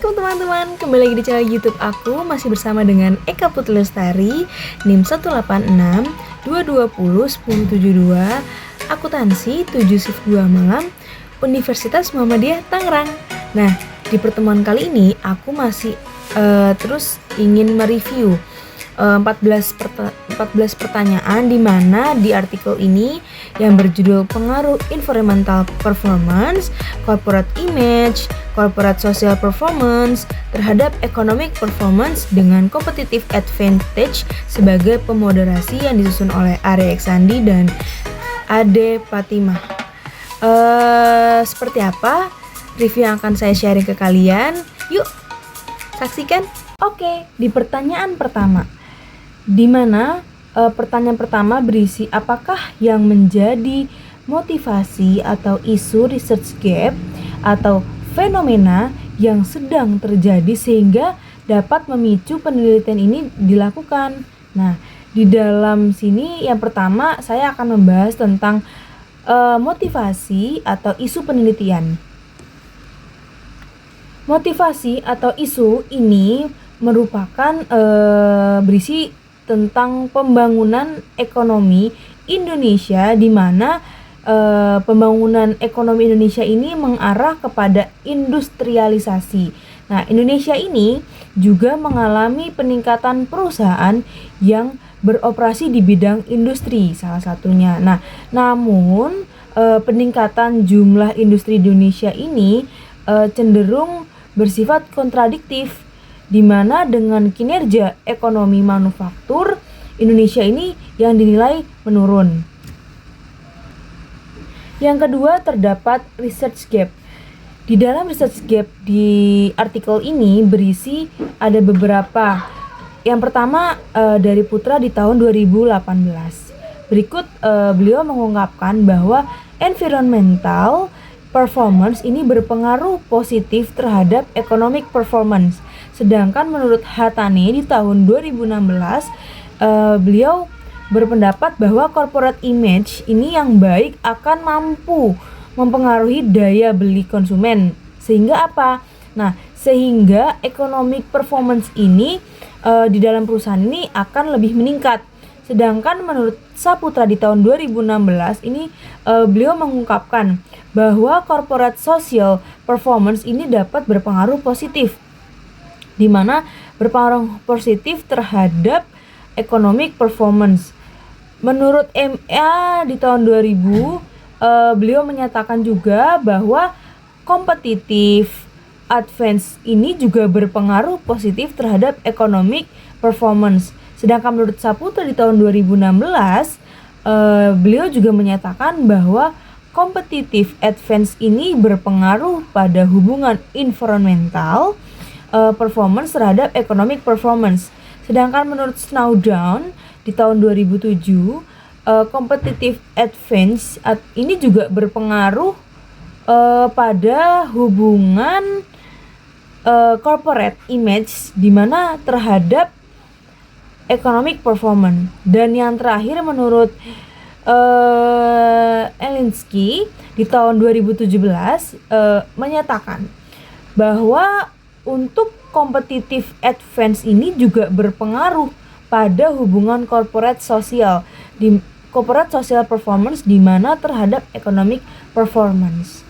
Assalamualaikum teman-teman, kembali lagi di channel YouTube aku. Masih bersama dengan Eka Putri Lestari, NIM 186-220-1072, akuntansi 7 shift 2 malam, Universitas Muhammadiyah Tangerang. Nah, di pertemuan kali ini aku masih terus ingin mereview 14 pertanyaan di mana di artikel ini yang berjudul pengaruh environmental performance, corporate image, corporate social performance terhadap economic performance dengan competitive advantage sebagai pemoderasi yang disusun oleh Arya Eksandi dan Ade Fatimah. Seperti apa review yang akan saya sharing ke kalian? Yuk, saksikan. Oke, di pertanyaan pertama, di mana pertanyaan pertama berisi apakah yang menjadi motivasi atau isu research gap atau fenomena yang sedang terjadi sehingga dapat memicu penelitian ini dilakukan. Nah, di dalam sini yang pertama saya akan membahas tentang motivasi atau isu penelitian. Motivasi atau isu ini merupakan berisi tentang pembangunan ekonomi Indonesia, di mana pembangunan ekonomi Indonesia ini mengarah kepada industrialisasi. Nah, Indonesia ini juga mengalami peningkatan perusahaan yang beroperasi di bidang industri salah satunya. Nah, namun peningkatan jumlah industri di Indonesia ini cenderung bersifat kontradiktif, di mana dengan kinerja ekonomi manufaktur Indonesia ini yang dinilai menurun. Yang kedua, terdapat research gap. Di dalam research gap di artikel ini berisi ada beberapa. Yang pertama dari Putra di tahun 2018. Berikut beliau mengungkapkan bahwa environmental performance ini berpengaruh positif terhadap economic performance. Sedangkan menurut Hatani di tahun 2016 beliau berpendapat bahwa corporate image ini yang baik akan mampu mempengaruhi daya beli konsumen. Sehingga apa? Nah, sehingga economic performance ini di dalam perusahaan ini akan lebih meningkat. Sedangkan menurut Saputra di tahun 2016 ini beliau mengungkapkan bahwa corporate social performance ini dapat berpengaruh positif, di mana berpengaruh positif terhadap economic performance. Menurut MA di tahun 2000 beliau menyatakan juga bahwa competitive advance ini juga berpengaruh positif terhadap economic performance. Sedangkan menurut Saputra di tahun 2016 beliau juga menyatakan bahwa competitive advance ini berpengaruh pada hubungan environmental performance terhadap economic performance. Sedangkan menurut Snowdown di tahun 2007 competitive advance ini juga berpengaruh pada hubungan corporate image di mana terhadap economic performance. Dan yang terakhir menurut Elinsky di tahun 2017 menyatakan bahwa untuk competitive advance ini juga berpengaruh pada hubungan corporate social performance di mana terhadap economic performance.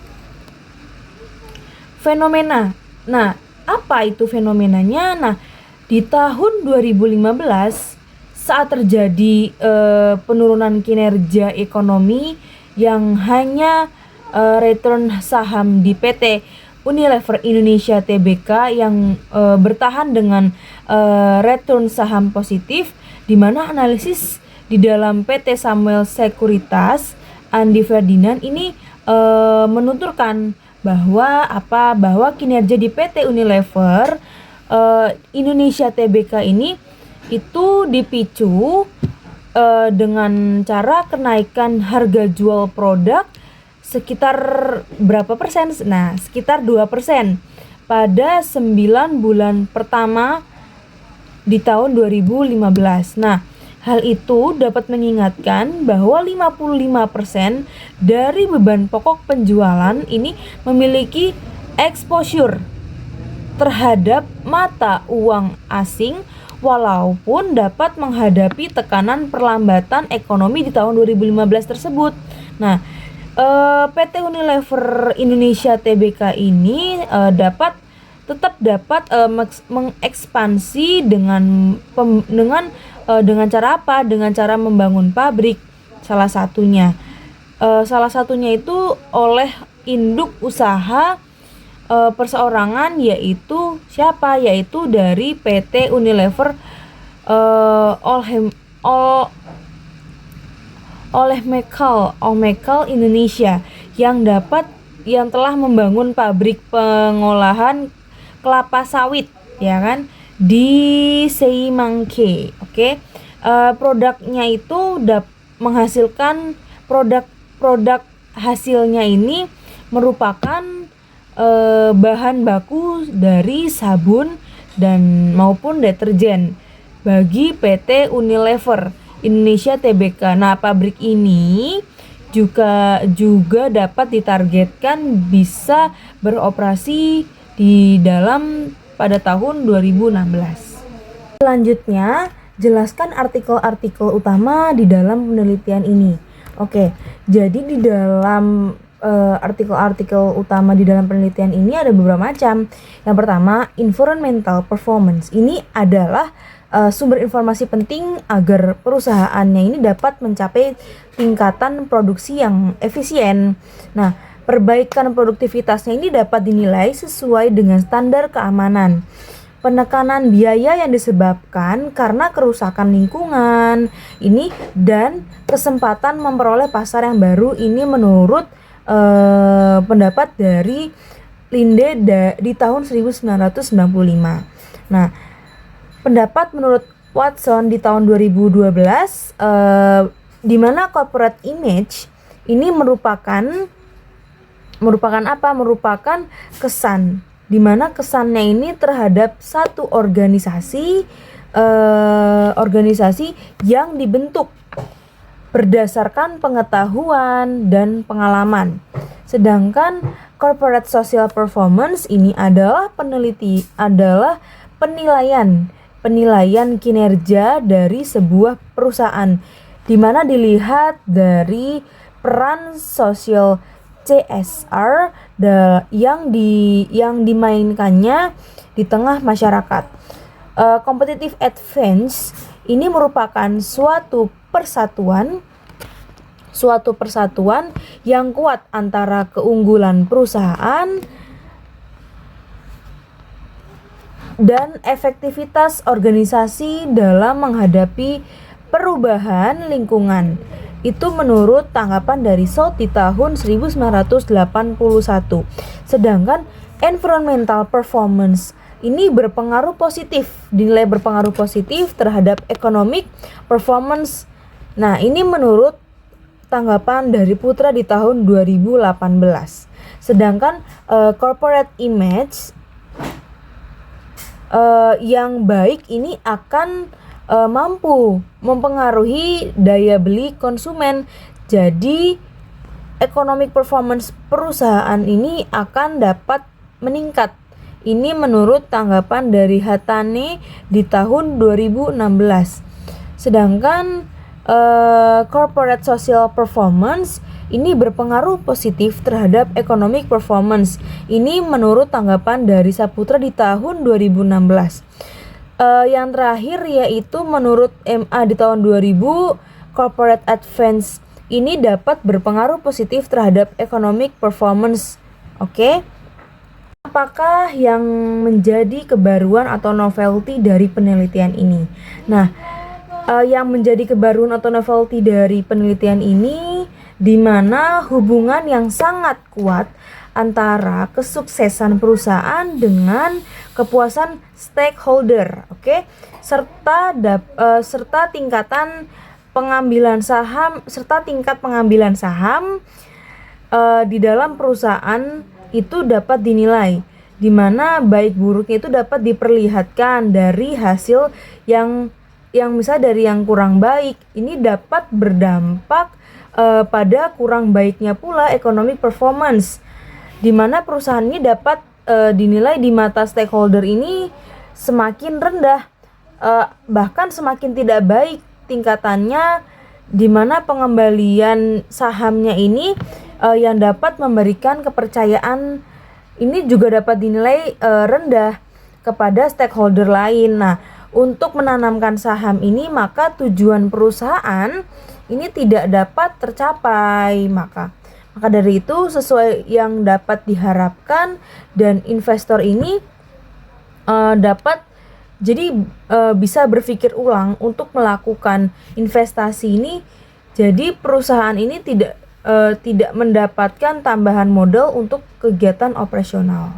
Fenomena. Nah, apa itu fenomenanya? Nah, di tahun 2015 saat terjadi penurunan kinerja ekonomi yang hanya return saham di PT Unilever Indonesia Tbk yang bertahan dengan return saham positif, di mana analisis di dalam PT Samuel Sekuritas Andi Ferdinand ini menuturkan bahwa kinerja di PT Unilever Indonesia Tbk ini itu dipicu dengan cara kenaikan harga jual produk sekitar berapa persen? Nah, sekitar 2% pada 9 bulan pertama di tahun 2015. Nah, hal itu dapat mengingatkan bahwa 55% dari beban pokok penjualan ini memiliki exposure terhadap mata uang asing walaupun dapat menghadapi tekanan perlambatan ekonomi di tahun 2015 tersebut. Nah, PT Unilever Indonesia Tbk ini tetap dapat mengekspansi dengan cara apa? Dengan cara membangun pabrik. Salah satunya itu oleh induk usaha perseorangan, yaitu siapa? Yaitu dari PT Unilever Olmecal Indonesia yang telah membangun pabrik pengolahan kelapa sawit, ya kan, di Seimangke. Oke. Produknya itu menghasilkan produk hasilnya ini merupakan bahan baku dari sabun dan maupun deterjen bagi PT Unilever Indonesia Tbk. Nah, pabrik ini juga dapat ditargetkan bisa beroperasi pada tahun 2016. Selanjutnya, jelaskan artikel-artikel utama di dalam penelitian ini. Oke, jadi di dalam artikel-artikel utama di dalam penelitian ini ada beberapa macam. Yang pertama, environmental performance. Ini adalah sumber informasi penting agar perusahaannya ini dapat mencapai tingkatan produksi yang efisien. Nah, perbaikan produktivitasnya ini dapat dinilai sesuai dengan standar keamanan. Penekanan biaya yang disebabkan karena kerusakan lingkungan ini dan kesempatan memperoleh pasar yang baru ini menurut pendapat dari Linde di tahun 1995. Nah, pendapat menurut Watson di tahun 2012 di mana corporate image ini merupakan apa? Merupakan kesan, di mana kesannya ini terhadap satu organisasi yang dibentuk berdasarkan pengetahuan dan pengalaman. Sedangkan corporate social performance ini adalah penilaian kinerja dari sebuah perusahaan, di mana dilihat dari peran sosial CSR yang dimainkannya di tengah masyarakat. Competitive advantage ini merupakan suatu persatuan yang kuat antara keunggulan perusahaan dan efektivitas organisasi dalam menghadapi perubahan lingkungan. Itu menurut tanggapan dari South di tahun 1981. Sedangkan environmental performance ini dinilai berpengaruh positif terhadap economic performance. Nah, ini menurut tanggapan dari Putra di tahun 2018. Sedangkan corporate image yang baik ini akan mampu mempengaruhi daya beli konsumen. Jadi economic performance perusahaan ini akan dapat meningkat. Ini menurut tanggapan dari Hatane di tahun 2016. Sedangkan corporate social performance ini berpengaruh positif terhadap economic performance. Ini menurut tanggapan dari Saputra di tahun 2016. Yang terakhir yaitu menurut MA di tahun 2000, corporate advance ini dapat berpengaruh positif terhadap economic performance. Oke. Apakah yang menjadi kebaruan atau novelty dari penelitian ini? Nah, yang menjadi kebaruan atau novelty dari penelitian ini di mana hubungan yang sangat kuat antara kesuksesan perusahaan dengan kepuasan stakeholder, oke? Serta tingkat pengambilan saham di dalam perusahaan itu dapat dinilai, di mana baik buruknya itu dapat diperlihatkan dari hasil yang misalnya dari yang kurang baik ini dapat berdampak pada kurang baiknya pula economic performance, di mana perusahaan ini dapat dinilai di mata stakeholder ini semakin rendah, bahkan semakin tidak baik tingkatannya, di mana pengembalian sahamnya ini yang dapat memberikan kepercayaan ini juga dapat dinilai rendah kepada stakeholder lain. Nah, untuk menanamkan saham ini maka tujuan perusahaan ini tidak dapat tercapai. Maka dari itu sesuai yang dapat diharapkan dan investor ini dapat jadi bisa berpikir ulang untuk melakukan investasi ini. Jadi perusahaan ini tidak mendapatkan tambahan modal untuk kegiatan operasional.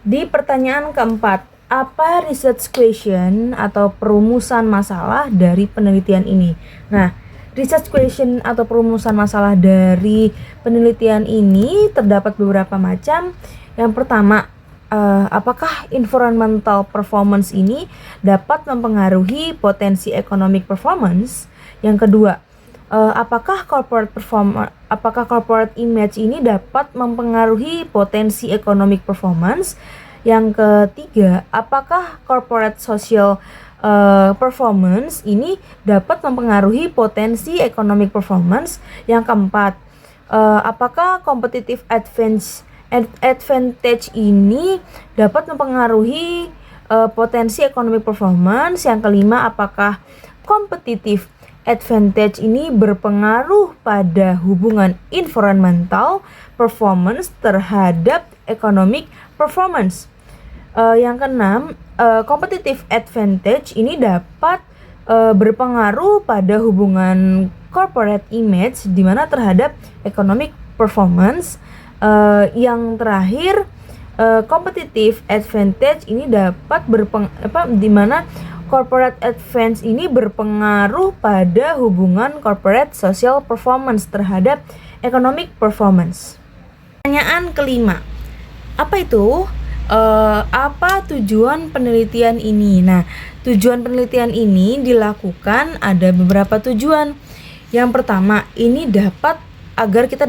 Di pertanyaan keempat, apa research question atau perumusan masalah dari penelitian ini? Nah, research question atau perumusan masalah dari penelitian ini terdapat beberapa macam. Yang pertama, apakah environmental performance ini dapat mempengaruhi potensi economic performance? Yang kedua, apakah corporate image ini dapat mempengaruhi potensi economic performance? Yang ketiga, apakah corporate social performance ini dapat mempengaruhi potensi economic performance? Yang keempat, apakah competitive advantage ini dapat mempengaruhi potensi economic performance? Yang kelima, apakah competitive advantage ini berpengaruh pada hubungan environmental performance terhadap economic performance? Yang keenam, competitive advantage ini dapat berpengaruh pada hubungan corporate image di mana terhadap economic performance. Yang terakhir, competitive advantage ini dapat di mana corporate advantage ini berpengaruh pada hubungan corporate social performance terhadap economic performance. Pertanyaan kelima, apa itu? Apa tujuan penelitian ini? Nah, tujuan penelitian ini dilakukan ada beberapa tujuan. Yang pertama, ini agar kita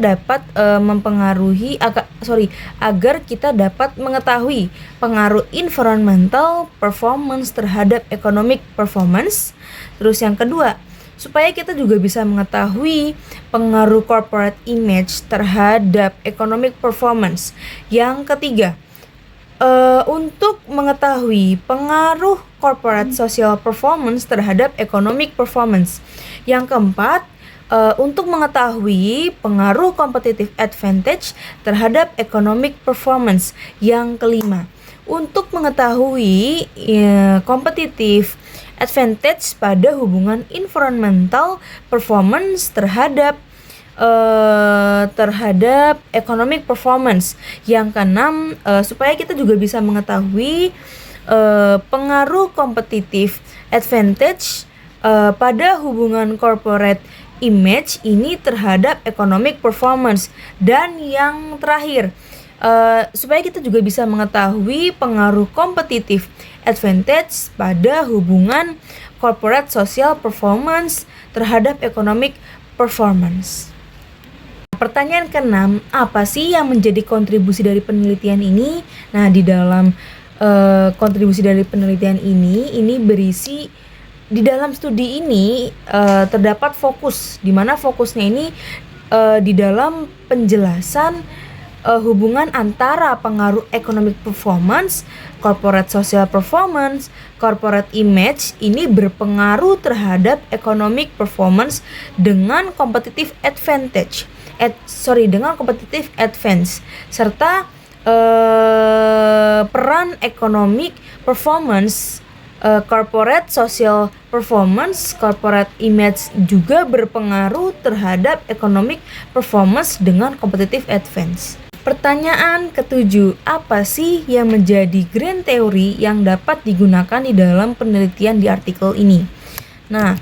dapat mengetahui pengaruh environmental performance terhadap economic performance. Terus yang kedua, supaya kita juga bisa mengetahui pengaruh corporate image terhadap economic performance. Yang ketiga, untuk mengetahui pengaruh corporate social performance terhadap economic performance. Yang keempat, untuk mengetahui pengaruh competitive advantage terhadap economic performance. Yang kelima, untuk mengetahui competitive advantage pada hubungan environmental performance terhadap economic performance. Yang keenam, supaya kita juga bisa mengetahui pengaruh competitive advantage pada hubungan corporate image ini terhadap economic performance. Dan yang terakhir, supaya kita juga bisa mengetahui pengaruh competitive advantage pada hubungan corporate social performance terhadap economic performance. Pertanyaan keenam, apa sih yang menjadi kontribusi dari penelitian ini? Nah, di dalam kontribusi dari penelitian ini berisi di dalam studi ini terdapat fokus, di mana fokusnya ini di dalam penjelasan hubungan antara pengaruh economic performance, corporate social performance, corporate image ini berpengaruh terhadap economic performance dengan competitive advantage, serta peran economic performance, corporate social performance, corporate image juga berpengaruh terhadap economic performance dengan competitive advantage. Pertanyaan ketujuh, apa sih yang menjadi grand theory yang dapat digunakan di dalam penelitian di artikel ini? Nah,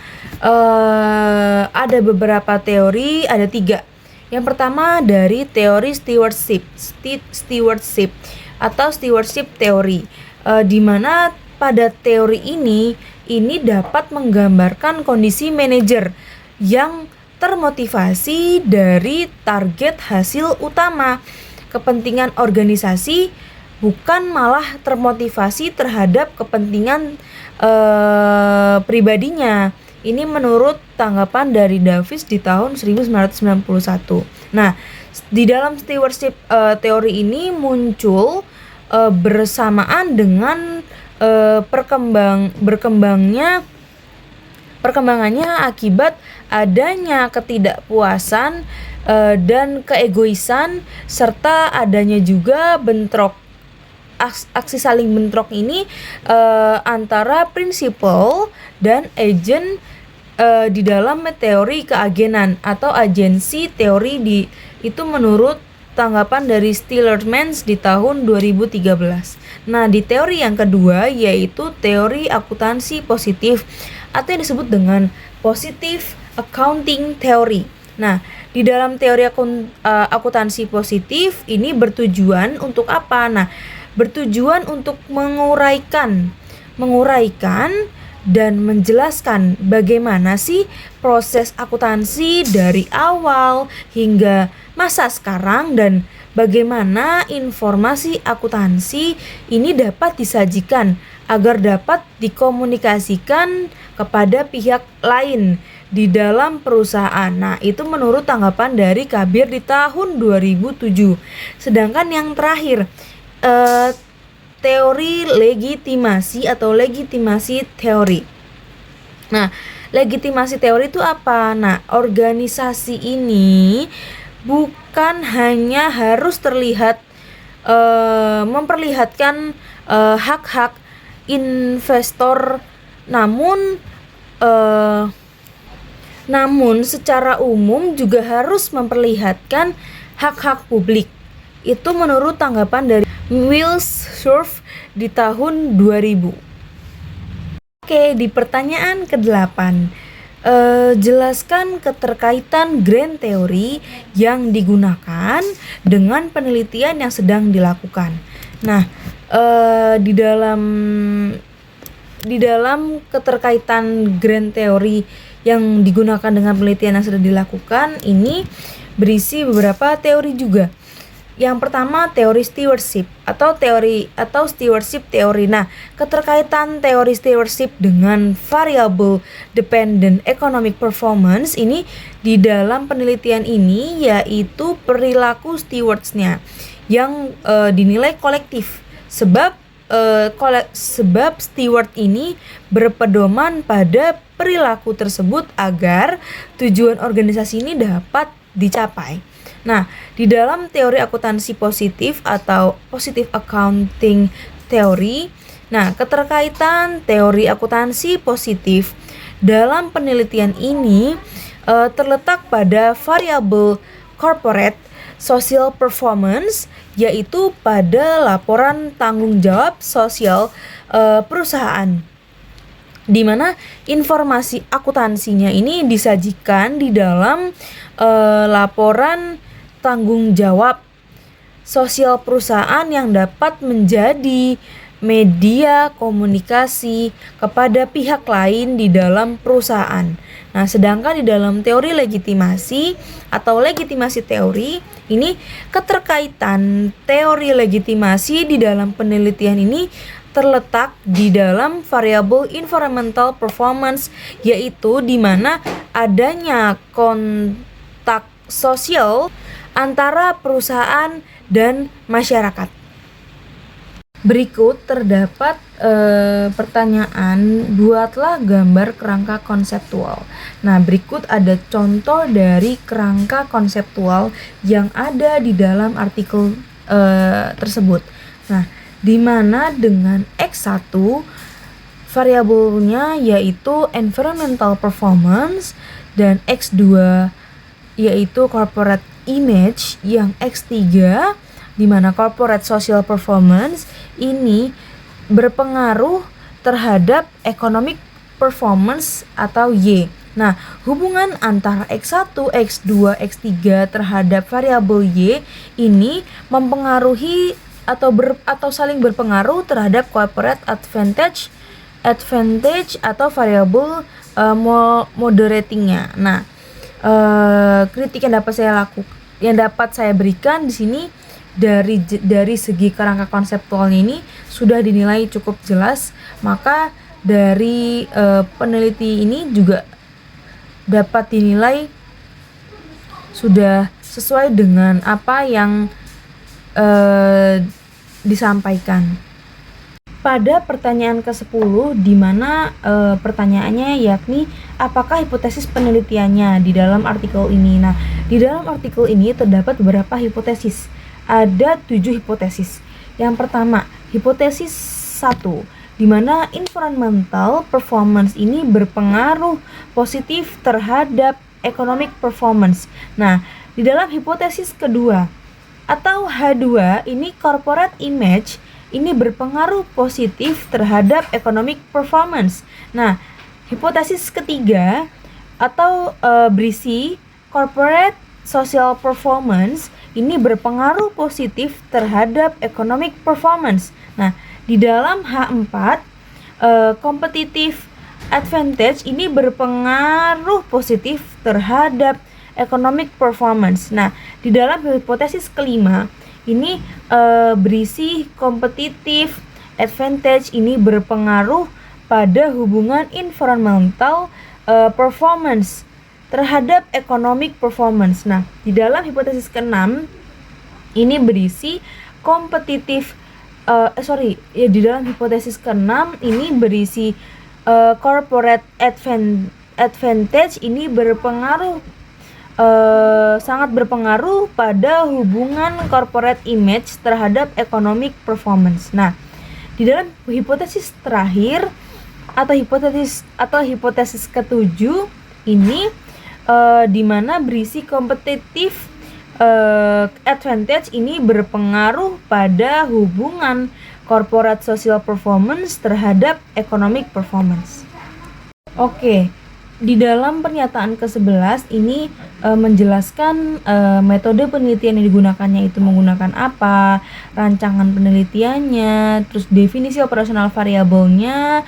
ada beberapa teori, ada 3. Yang pertama dari teori stewardship atau stewardship theory, di mana pada teori ini dapat menggambarkan kondisi manajer yang termotivasi dari target hasil utama. kepentingan organisasi, bukan malah termotivasi terhadap kepentingan pribadinya. Ini menurut tanggapan dari Davis di tahun 1991. Nah, di dalam stewardship teori ini muncul bersamaan dengan perkembangannya akibat adanya ketidakpuasan dan keegoisan, serta adanya juga aksi saling bentrok ini antara prinsipal dan agent di dalam teori keagenan atau agensi teori itu menurut tanggapan dari Stillerman di tahun 2013. Nah, di teori yang kedua yaitu teori akuntansi positif atau yang disebut dengan positive accounting theory. Nah, di dalam teori akuntansi positif ini bertujuan untuk apa? Nah, bertujuan untuk menguraikan dan menjelaskan bagaimana sih proses akuntansi dari awal hingga masa sekarang, dan bagaimana informasi akuntansi ini dapat disajikan agar dapat dikomunikasikan kepada pihak lain di dalam perusahaan. Nah, itu menurut tanggapan dari Kabir di tahun 2007. Sedangkan yang terakhir, teori legitimasi atau legitimasi teori. Nah, legitimasi teori itu apa? Nah, organisasi ini bukan hanya harus terlihat memperlihatkan hak-hak investor, namun secara umum juga harus memperlihatkan hak-hak publik. Itu menurut tanggapan dari Wilsdorf di tahun 2000. Oke, di pertanyaan ke-8, jelaskan keterkaitan grand theory yang digunakan dengan penelitian yang sedang dilakukan. Nah, di dalam keterkaitan grand theory yang digunakan dengan penelitian yang sedang dilakukan ini berisi beberapa teori juga. Yang pertama, teori stewardship atau stewardship teori. Nah, keterkaitan teori stewardship dengan variable dependent economic performance ini di dalam penelitian ini yaitu perilaku stewards-nya yang dinilai kolektif, sebab steward ini berpedoman pada perilaku tersebut agar tujuan organisasi ini dapat dicapai. Nah, di dalam teori akuntansi positif atau positive accounting theory, nah, keterkaitan teori akuntansi positif dalam penelitian ini terletak pada variabel corporate social performance, yaitu pada laporan tanggung jawab sosial perusahaan, di mana informasi akuntansinya ini disajikan di dalam laporan tanggung jawab sosial perusahaan yang dapat menjadi media komunikasi kepada pihak lain di dalam perusahaan. Nah, sedangkan di dalam teori legitimasi atau legitimasi teori ini, keterkaitan teori legitimasi di dalam penelitian ini terletak di dalam variabel environmental performance, yaitu di mana adanya kontak sosial antara perusahaan dan masyarakat. Berikut terdapat pertanyaan, buatlah gambar kerangka konseptual. Nah, berikut ada contoh dari kerangka konseptual yang ada di dalam artikel tersebut. Nah, di mana dengan X1 variabelnya yaitu environmental performance, dan X2 yaitu corporate image, yang X3 di mana corporate social performance ini berpengaruh terhadap economic performance atau Y. Nah, hubungan antara X1, X2, X3 terhadap variabel Y ini mempengaruhi atau saling berpengaruh terhadap corporate advantage atau variabel moderatingnya. Nah, kritik yang dapat saya berikan di sini dari segi kerangka konseptualnya ini sudah dinilai cukup jelas, maka dari peneliti ini juga dapat dinilai sudah sesuai dengan apa yang disampaikan. Pada pertanyaan ke-10 di mana pertanyaannya yakni apakah hipotesis penelitiannya di dalam artikel ini. Nah, di dalam artikel ini terdapat beberapa hipotesis. Ada 7 hipotesis. Yang pertama, hipotesis 1, di mana environmental performance ini berpengaruh positif terhadap economic performance. Nah, di dalam hipotesis kedua atau H2 ini corporate image ini berpengaruh positif terhadap economic performance. Nah, hipotesis ketiga atau berisi corporate social performance ini berpengaruh positif terhadap economic performance. Nah, di dalam H4 competitive advantage ini berpengaruh positif terhadap economic performance. Nah, di dalam hipotesis kelima ini berisi competitive advantage ini berpengaruh pada hubungan environmental performance terhadap economic performance. Nah, di dalam hipotesis keenam ini berisi competitive di dalam hipotesis keenam ini berisi corporate advantage ini berpengaruh sangat berpengaruh pada hubungan corporate image terhadap economic performance. Nah, di dalam hipotesis terakhir atau hipotesis ketujuh ini di mana berisi competitive advantage ini berpengaruh pada hubungan corporate social performance terhadap economic performance. Oke. Di dalam pernyataan ke-11 ini menjelaskan metode penelitian yang digunakannya itu menggunakan apa, rancangan penelitiannya, terus definisi operasional variabelnya,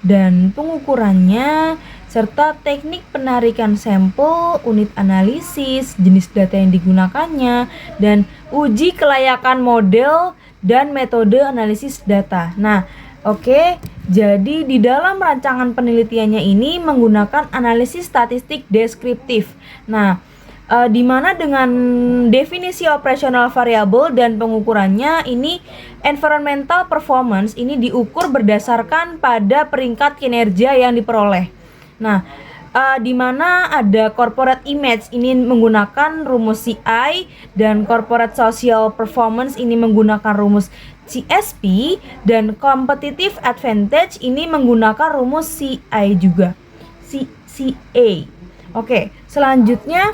dan pengukurannya, serta teknik penarikan sampel, unit analisis, jenis data yang digunakannya, dan uji kelayakan model dan metode analisis data. Nah, oke. Jadi di dalam rancangan penelitiannya ini menggunakan analisis statistik deskriptif. Nah, di mana dengan definisi operasional variabel dan pengukurannya ini environmental performance ini diukur berdasarkan pada peringkat kinerja yang diperoleh. Nah, di mana ada corporate image ini menggunakan rumus CI dan corporate social performance ini menggunakan rumus CSP dan competitive advantage ini menggunakan rumus CI juga, CA. Oke, selanjutnya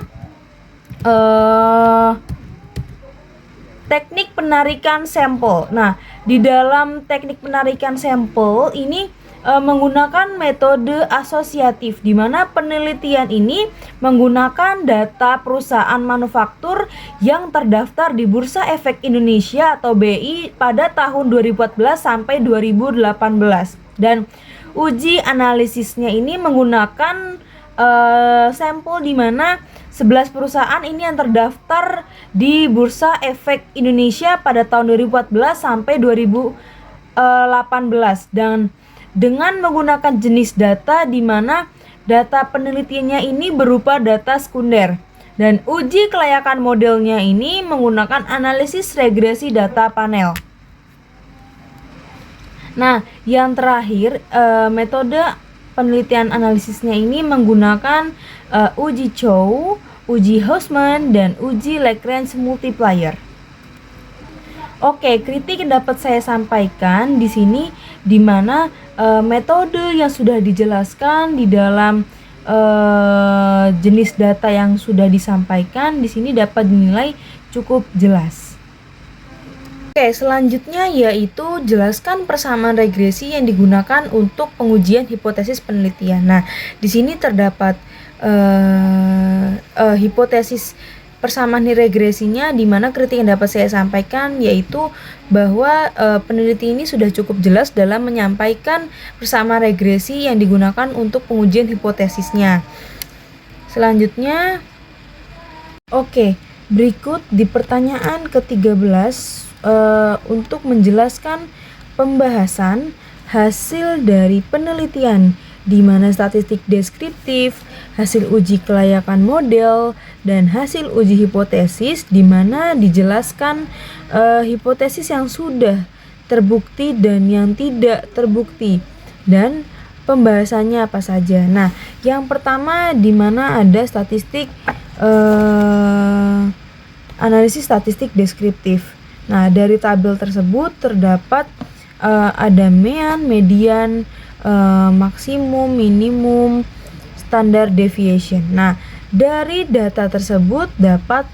teknik penarikan sampel. Nah, di dalam teknik penarikan sampel ini menggunakan metode asosiatif, di mana penelitian ini menggunakan data perusahaan manufaktur yang terdaftar di Bursa Efek Indonesia atau BI pada tahun 2014 sampai 2018, dan uji analisisnya ini menggunakan sampel di mana 11 perusahaan ini yang terdaftar di Bursa Efek Indonesia pada tahun 2014 sampai 2018, dan dengan menggunakan jenis data di mana data penelitiannya ini berupa data sekunder, dan uji kelayakan modelnya ini menggunakan analisis regresi data panel. Nah, yang terakhir metode penelitian analisisnya ini menggunakan uji Chow, uji Hausman, dan uji Lagrange multiplier. Oke, kritik yang dapat saya sampaikan di sini di mana metode yang sudah dijelaskan di dalam jenis data yang sudah disampaikan di sini dapat dinilai cukup jelas. Oke, selanjutnya yaitu jelaskan persamaan regresi yang digunakan untuk pengujian hipotesis penelitian. Nah, di sini terdapat hipotesis persamaan regresinya, di mana kritik yang dapat saya sampaikan yaitu bahwa peneliti ini sudah cukup jelas dalam menyampaikan persamaan regresi yang digunakan untuk pengujian hipotesisnya. Selanjutnya, oke, Berikut di pertanyaan ke-13 untuk menjelaskan pembahasan hasil dari penelitian di mana statistik deskriptif, hasil uji kelayakan model, dan hasil uji hipotesis di mana dijelaskan hipotesis yang sudah terbukti dan yang tidak terbukti dan pembahasannya apa saja. Nah, yang pertama di mana ada statistik analisis statistik deskriptif. Nah, dari tabel tersebut terdapat ada mean, median, maksimum, minimum, standard deviation. Nah, dari data tersebut dapat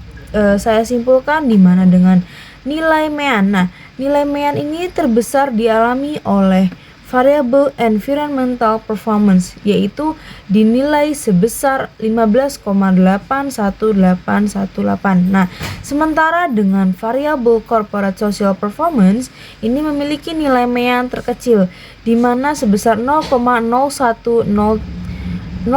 saya simpulkan di mana dengan nilai mean. Nah, nilai mean ini terbesar dialami oleh variable environmental performance, yaitu dinilai sebesar 15,81818. Nah, sementara dengan variable corporate social performance ini memiliki nilai mean terkecil di mana sebesar 0,01036.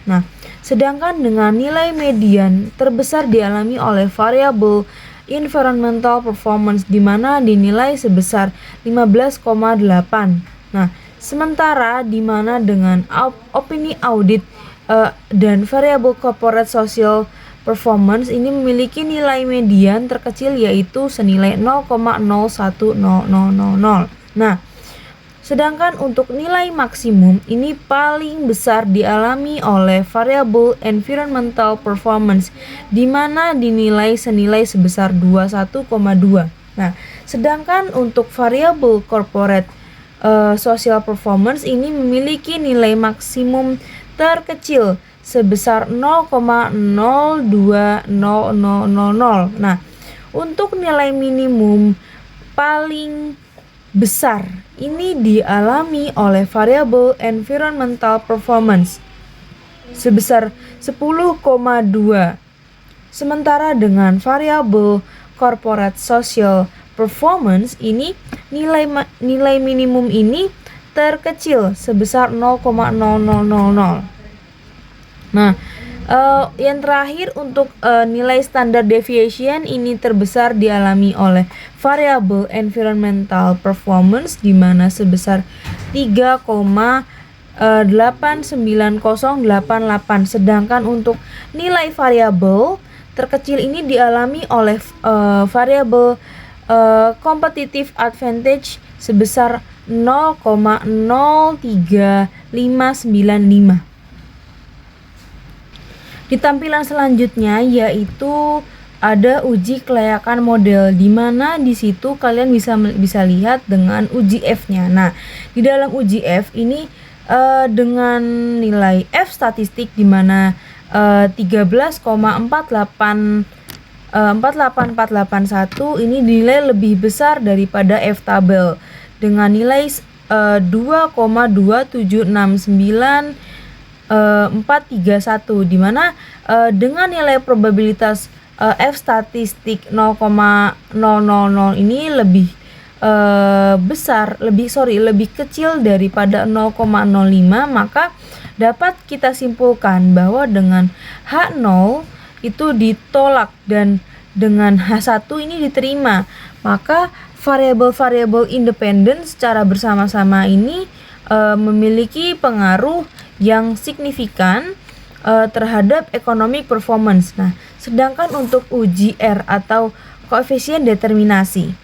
Nah, sedangkan dengan nilai median terbesar dialami oleh variable environmental performance di mana dinilai sebesar 15,8. Nah, sementara di mana dengan opini audit dan variable corporate social performance ini memiliki nilai median terkecil yaitu senilai 0,010000. Nah, sedangkan untuk nilai maksimum ini paling besar dialami oleh variable environmental performance di mana dinilai senilai sebesar 21,2. Nah, sedangkan untuk variable corporate social performance ini memiliki nilai maksimum terkecil sebesar 0,020000. Nah, untuk nilai minimum paling besar ini dialami oleh variable environmental performance sebesar 10,2. Sementara dengan variable corporate social performance ini nilai minimum ini terkecil sebesar 0,0000. Nah, yang terakhir untuk nilai standard deviation ini terbesar dialami oleh variable environmental performance di mana sebesar 3,890088. Sedangkan untuk nilai variable terkecil ini dialami oleh variable competitive advantage sebesar 0,03595. Di tampilan selanjutnya yaitu ada uji kelayakan model di mana di situ kalian bisa lihat dengan uji F-nya. Nah, di dalam uji F ini dengan nilai F statistik di mana 13,48481 ini dinilai lebih besar daripada F tabel dengan nilai 2,2769 431 di mana dengan nilai probabilitas F statistik 0,000 ini lebih lebih kecil daripada 0,05, maka dapat kita simpulkan bahwa dengan H0 itu ditolak dan dengan H1 ini diterima. Maka variabel-variabel independen secara bersama-sama ini memiliki pengaruh yang signifikan terhadap economic performance. Nah, sedangkan untuk uji R atau koefisien determinasi.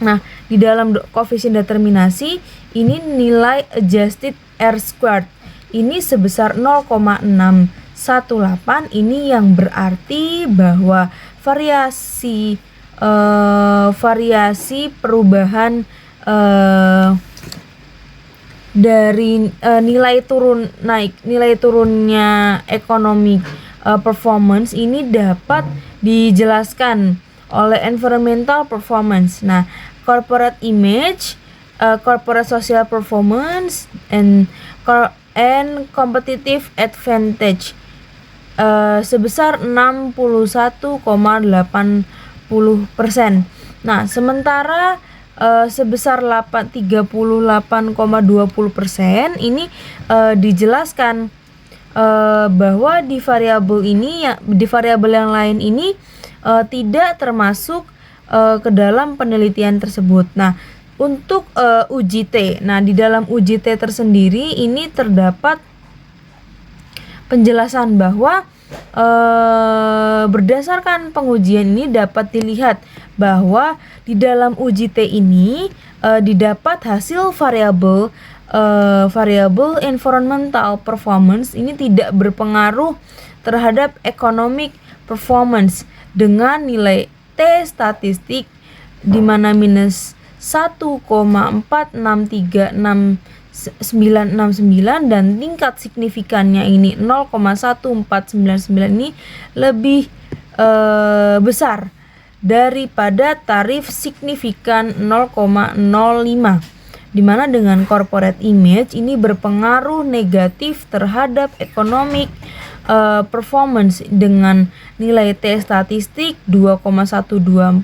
Nah, di dalam koefisien determinasi ini nilai adjusted R squared ini sebesar 0,618. Ini yang berarti bahwa variasi perubahan dari nilai turunnya economic performance ini dapat dijelaskan oleh environmental performance. Nah, corporate image, corporate social performance, and competitive advantage sebesar 61,80%. Nah, sementara sebesar 38,20% ini dijelaskan bahwa di variabel yang lain ini tidak termasuk ke dalam penelitian tersebut. Nah, untuk uji T. Nah, di dalam uji T tersendiri ini terdapat penjelasan bahwa berdasarkan pengujian ini dapat dilihat bahwa di dalam uji T ini didapat hasil variabel environmental performance ini tidak berpengaruh terhadap economic performance dengan nilai T statistik di mana minus 1,4636969 dan tingkat signifikannya ini 0,1499 ini lebih besar daripada tarif signifikan 0,05, di mana dengan corporate image ini berpengaruh negatif terhadap economic performance dengan nilai T statistik 2,1245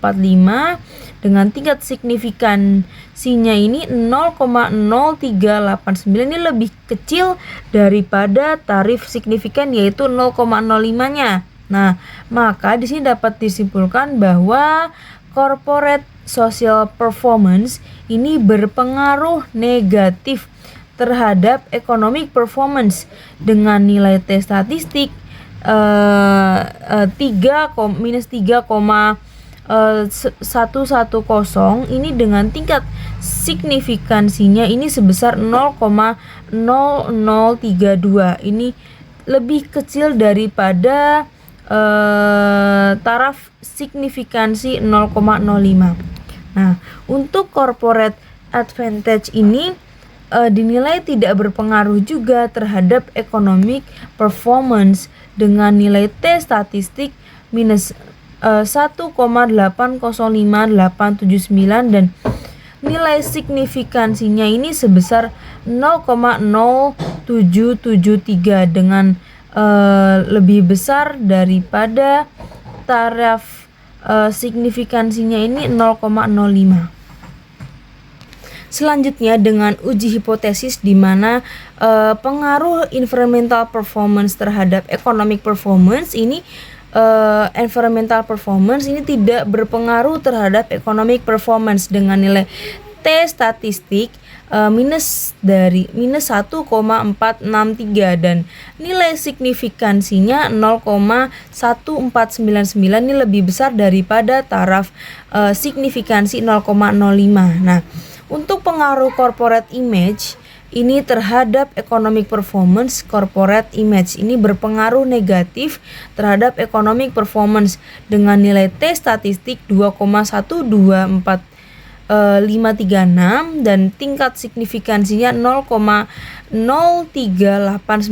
dengan tingkat signifikansinya ini 0,0389, ini lebih kecil daripada tarif signifikan yaitu 0,05-nya. Nah, maka di sini dapat disimpulkan bahwa corporate social performance ini berpengaruh negatif terhadap economic performance dengan nilai T statistik minus 3,110 ini dengan tingkat signifikansinya ini sebesar 0,0032. Ini lebih kecil daripada taraf signifikansi 0,05. Nah, untuk corporate advantage ini dinilai tidak berpengaruh juga terhadap economic performance dengan nilai T statistik minus 1,805879 dan nilai signifikansinya ini sebesar 0,0773 dengan lebih besar daripada taraf signifikansinya ini 0,05. Selanjutnya dengan uji hipotesis di mana pengaruh environmental performance terhadap economic performance ini environmental performance ini tidak berpengaruh terhadap economic performance dengan nilai T statistik minus 1,463 dan nilai signifikansinya 0,1499, ini lebih besar daripada taraf signifikansi 0,05. Nah, untuk pengaruh corporate image ini terhadap economic performance, corporate image ini berpengaruh negatif terhadap economic performance dengan nilai T statistik 2,124 dan tingkat signifikansinya 0,0389,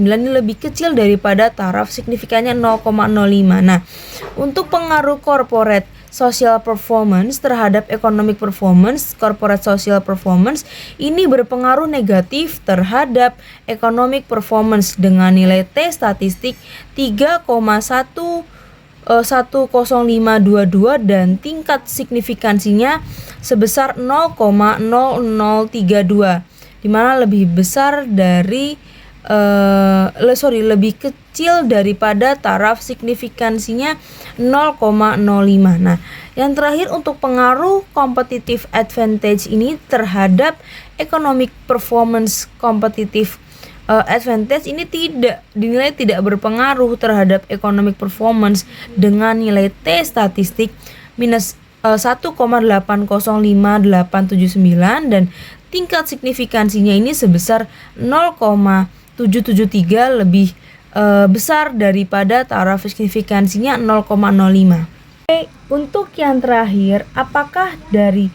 ini lebih kecil daripada taraf signifikannya 0,05. Nah, untuk pengaruh corporate social performance terhadap economic performance, corporate social performance ini berpengaruh negatif terhadap economic performance dengan nilai T statistik 3,10522 dan tingkat signifikansinya sebesar 0,0032, di mana lebih besar dari lebih kecil daripada taraf signifikansinya 0,05. Nah, yang terakhir untuk pengaruh competitive advantage ini terhadap economic performance, competitive advantage ini dinilai tidak berpengaruh terhadap economic performance dengan nilai T statistik minus 1,805879 dan tingkat signifikansinya ini sebesar 0,773, lebih besar daripada taraf signifikansinya 0,05. Oke, untuk yang terakhir, apakah dari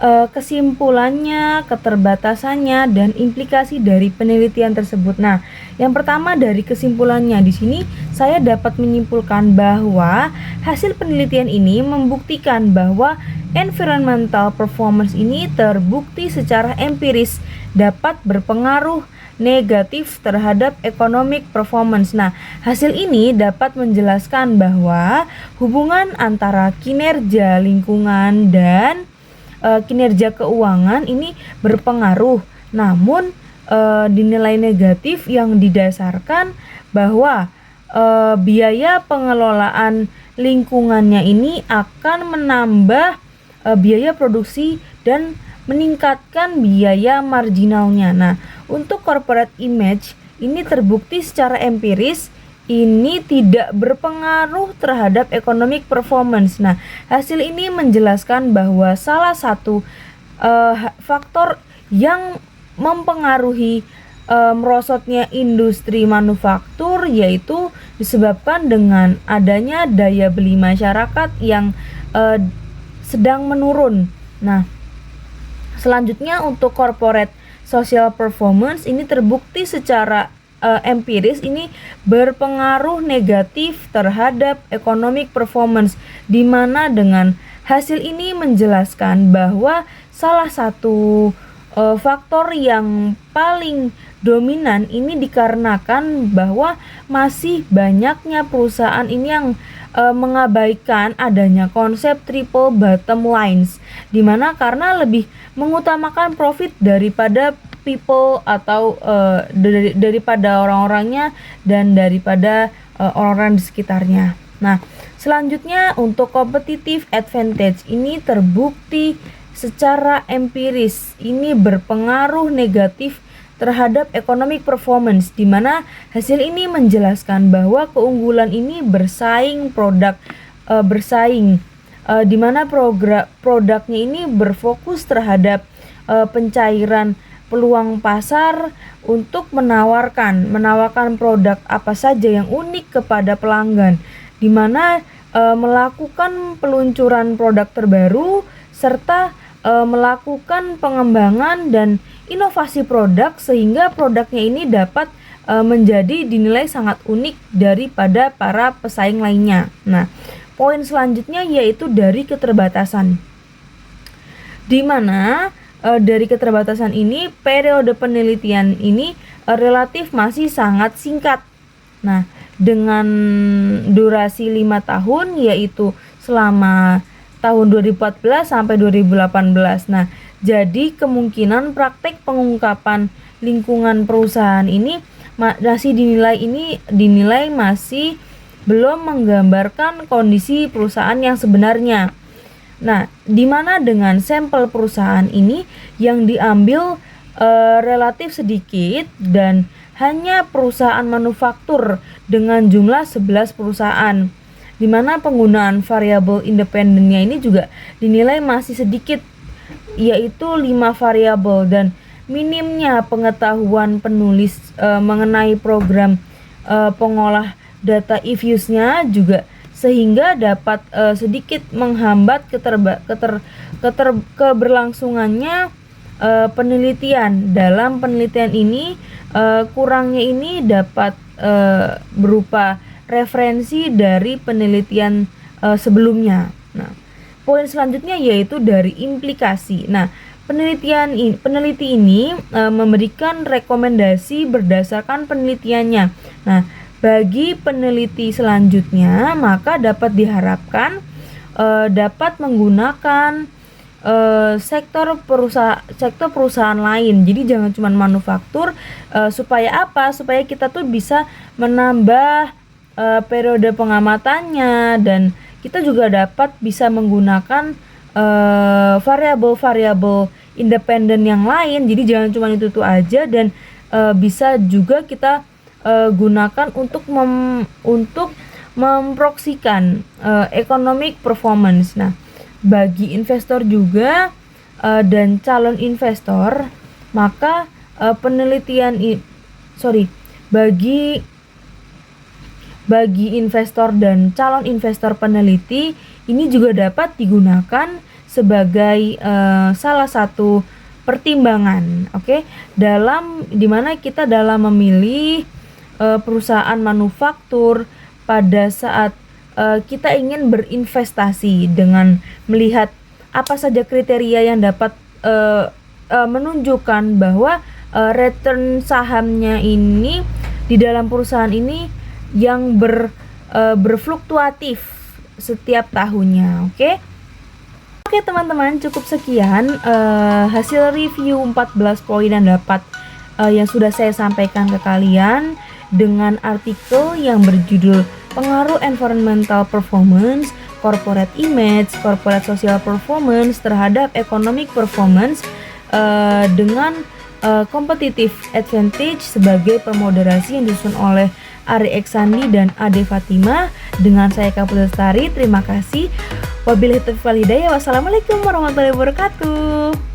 kesimpulannya, keterbatasannya, dan implikasi dari penelitian tersebut? Nah, yang pertama dari kesimpulannya di sini saya dapat menyimpulkan bahwa hasil penelitian ini membuktikan bahwa environmental performance ini terbukti secara empiris dapat berpengaruh negatif terhadap economic performance. Nah, hasil ini dapat menjelaskan bahwa hubungan antara kinerja lingkungan dan kinerja keuangan ini berpengaruh, namun dinilai negatif yang didasarkan bahwa biaya pengelolaan lingkungannya ini akan menambah biaya produksi dan meningkatkan biaya marginalnya. Nah, untuk corporate image ini terbukti secara empiris ini tidak berpengaruh terhadap economic performance. Nah, hasil ini menjelaskan bahwa salah satu faktor yang mempengaruhi merosotnya industri manufaktur yaitu disebabkan dengan adanya daya beli masyarakat yang sedang menurun. Nah, selanjutnya untuk corporate social performance ini terbukti secara empiris ini berpengaruh negatif terhadap economic performance, di mana dengan hasil ini menjelaskan bahwa salah satu faktor yang paling dominan ini dikarenakan bahwa masih banyaknya perusahaan ini yang mengabaikan adanya konsep triple bottom lines, dimana karena lebih mengutamakan profit daripada people atau daripada orang-orangnya dan daripada orang-orang di sekitarnya. Nah, selanjutnya untuk competitive advantage ini terbukti secara empiris ini berpengaruh negatif terhadap economic performance, di mana hasil ini menjelaskan bahwa keunggulan ini bersaing di mana produknya ini berfokus terhadap pencairan peluang pasar untuk menawarkan produk apa saja yang unik kepada pelanggan, di mana melakukan peluncuran produk terbaru serta melakukan pengembangan dan inovasi produk sehingga produknya ini dapat menjadi dinilai sangat unik daripada para pesaing lainnya. Nah, poin selanjutnya yaitu dari keterbatasan, di mana dari keterbatasan ini periode penelitian ini relatif masih sangat singkat. Nah, dengan durasi 5 tahun yaitu selama tahun 2014 sampai 2018. Nah, jadi kemungkinan praktek pengungkapan lingkungan perusahaan ini masih dinilai masih belum menggambarkan kondisi perusahaan yang sebenarnya. Nah, di mana dengan sampel perusahaan ini yang diambil relatif sedikit dan hanya perusahaan manufaktur dengan jumlah 11 perusahaan, di mana penggunaan variabel independennya ini juga dinilai masih sedikit, yaitu 5 variabel, dan minimnya pengetahuan penulis mengenai program pengolah data if-use-nya juga sehingga dapat sedikit menghambat keberlangsungannya penelitian. Dalam penelitian ini kurangnya ini dapat berupa referensi dari penelitian sebelumnya. Nah, poin selanjutnya yaitu dari implikasi. Nah, peneliti ini memberikan rekomendasi berdasarkan penelitiannya. Nah, bagi peneliti selanjutnya maka dapat diharapkan dapat menggunakan sektor perusahaan lain. Jadi jangan cuma manufaktur. Supaya apa? Supaya kita tuh bisa menambah periode pengamatannya, dan kita juga dapat bisa menggunakan variabel-variabel independen yang lain. Jadi jangan cuma itu aja, dan bisa juga kita gunakan untuk memproksikan economic performance. Nah, bagi investor juga dan calon investor, maka bagi investor dan calon investor peneliti ini juga dapat digunakan sebagai salah satu pertimbangan, dimana kita dalam memilih perusahaan manufaktur pada saat kita ingin berinvestasi, dengan melihat apa saja kriteria yang dapat menunjukkan bahwa return sahamnya ini di dalam perusahaan ini yang berfluktuatif setiap tahunnya. Oke teman-teman, cukup sekian hasil review 14 poin yang dapat yang sudah saya sampaikan ke kalian. dengan artikel yang berjudul Pengaruh Environmental Performance, Corporate Image, Corporate Social Performance terhadap Economic Performance dengan Competitive Advantage sebagai pemoderasi yang disusun oleh Ari Eksandi dan Ade Fatima. Dengan saya Kapul Lestari, terima kasih. Wabillahi taufiq wal hidayah. Wassalamualaikum warahmatullahi wabarakatuh.